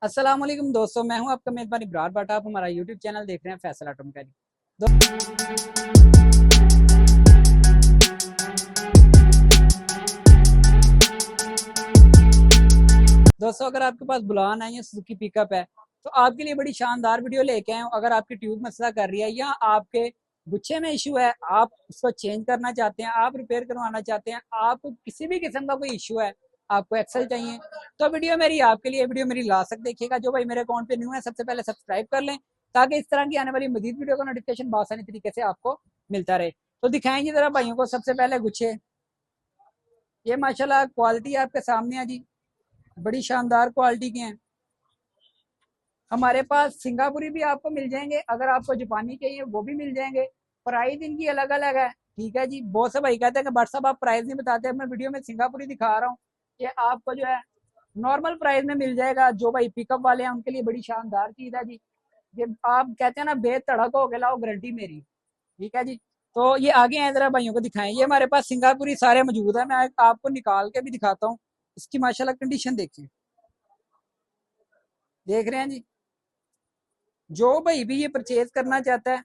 अस्सलाम वालेकुम दोस्तों, मैं हूं आपका मेज़बान इब्रार भट्ट। आप हमारा यूट्यूब चैनल देख रहे हैं फैसल ऑटो मैकेनिक। दोस्तों, अगर आपके पास बुलान है या सुजुकी पिकअप है तो आपके लिए बड़ी शानदार वीडियो लेके आए हूं। अगर आपकी ट्यूब मसला कर रही है या आपके गुच्छे में इशू है, आप उसको चेंज करना चाहते हैं, आप रिपेयर करवाना चाहते हैं, आपको किसी भी किस्म का कोई इशू है, आपको एक्सेल चाहिए, तो वीडियो मेरी आपके लिए, वीडियो मेरी लास्ट तक देखिएगा। जो भाई मेरे अकाउंट पे न्यू है, सबसे पहले सब्सक्राइब कर लें ताकि इस तरह की आने वाली मजीद वीडियो का नोटिफिकेशन आसानी तरीके से आपको मिलता रहे। तो दिखाएंगे जरा भाइयों को। सबसे पहले गुच्छे, ये माशाल्लाह क्वालिटी आपके सामने है जी, बड़ी शानदार क्वालिटी के हैं। हमारे पास सिंगापुरी भी आपको मिल जाएंगे, अगर आपको जापानी चाहिए वो भी मिल जाएंगे। प्राइस इनकी अलग अलग है, ठीक है जी। बहुत से भाई कहते हैं कि बट साहब आप प्राइस नहीं बताते, मैं वीडियो में सिंगापुरी दिखा रहा हूँ। ये आपको जो है नॉर्मल प्राइस में मिल जाएगा। जो भाई पिकअप वाले हैं उनके लिए बड़ी शानदार चीज है जी। ये आप कहते हैं ना बेधड़क हो गया, लाओ गारंटी मेरी, ठीक है जी। तो ये आगे हैं, जरा भाइयों को दिखाएं। ये हमारे पास सिंगापुरी सारे मौजूद है, मैं आपको निकाल के भी दिखाता हूँ। इसकी माशाल्लाह कंडीशन देखिए, देख रहे हैं जी। जो भाई भी ये परचेज करना चाहता है,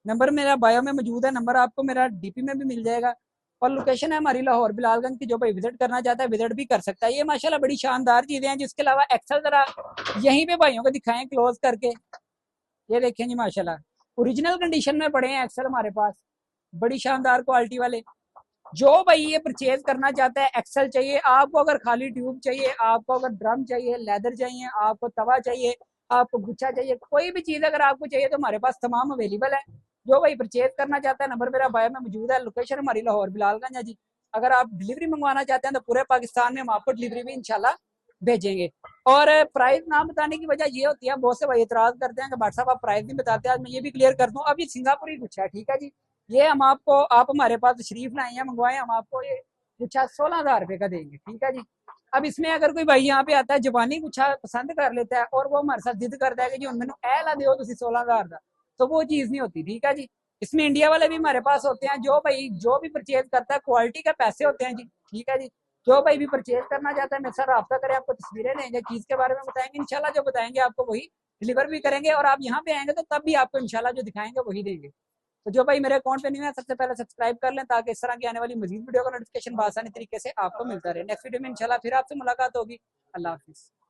नंबर मेरा बायो में मौजूद है, नंबर आपको मेरा डीपी में भी मिल जाएगा। और लोकेशन है हमारी लाहौर बिलालगंज की। जो भाई विजिट करना चाहता है विजिट भी कर सकता है। ये माशाल्लाह बड़ी शानदार चीजें हैं। जिसके अलावा एक्सेल जरा यहीं पे भाइयों को दिखाएं क्लोज करके। ये देखें जी, माशाल्लाह ओरिजिनल कंडीशन में पड़े हैं एक्सेल हमारे पास, बड़ी शानदार क्वालिटी वाले। जो भाई ये परचेज करना चाहता है, एक्सेल चाहिए आपको, अगर खाली ट्यूब चाहिए आपको, अगर ड्रम चाहिए, लेदर चाहिए आपको, तवा चाहिए आपको, गुच्छा चाहिए, कोई भी चीज अगर आपको चाहिए तो हमारे पास तमाम अवेलेबल है। जो भाई परचेज करना चाहता है, नंबर मेरा बायो में मौजूद है। लोकेशन हमारी लाहौर बिलालगंज है जी। अगर आप डिलीवरी मंगवाना चाहते हैं तो पूरे पाकिस्तान में हम आपको डिलीवरी भी इंशाल्लाह भेजेंगे। और प्राइस ना बताने की वजह ये होती है, बहुत से भाई इतराज करते हैं कि भाई साहब आप प्राइस नहीं बताते। आज मैं ये भी क्लियर कर दूं, अभी सिंगापुरी गुच्छा है, ठीक है जी। ये हम आपको, आप हमारे पास तशरीफ लाए हैं, मंगवाए, हम आपको ये गुच्छा 16,000 रुपए का देंगे, ठीक है जी। अब इसमें अगर कोई भाई यहाँ पे आता है, जापानी गुच्छा पसंद कर लेता है और वो हमारे साथ जिद करता है कि जी मैंने ए ला दो 16,000 का, तो वो चीज नहीं होती, ठीक है जी। इसमें इंडिया वाले भी हमारे पास होते हैं। जो भाई जो भी परचेज करता है, क्वालिटी का पैसे होते हैं जी, ठीक है जी। जो भाई भी परचेज करना चाहता है मेरे साथ रब्ता करें, आपको तस्वीरें देंगे, चीज के बारे में बताएंगे, इंशाल्लाह जो बताएंगे आपको वही डिलीवर भी करेंगे। और आप यहाँ पे आएंगे तो तब भी आपको इंशाल्लाह जो दिखाएंगे वही देंगे। तो जो भाई मेरे अकाउंट पे नहीं है, सबसे पहले सब्सक्राइब कर लें ताकि इस तरह की आने वाली मजीद वीडियो का नोटिफिकेशन आसानी तरीके से आपको मिलता रहे। नेक्स्ट वीडियो में इंशाल्लाह फिर आपसे मुलाकात होगी। अल्लाह हाफिज़।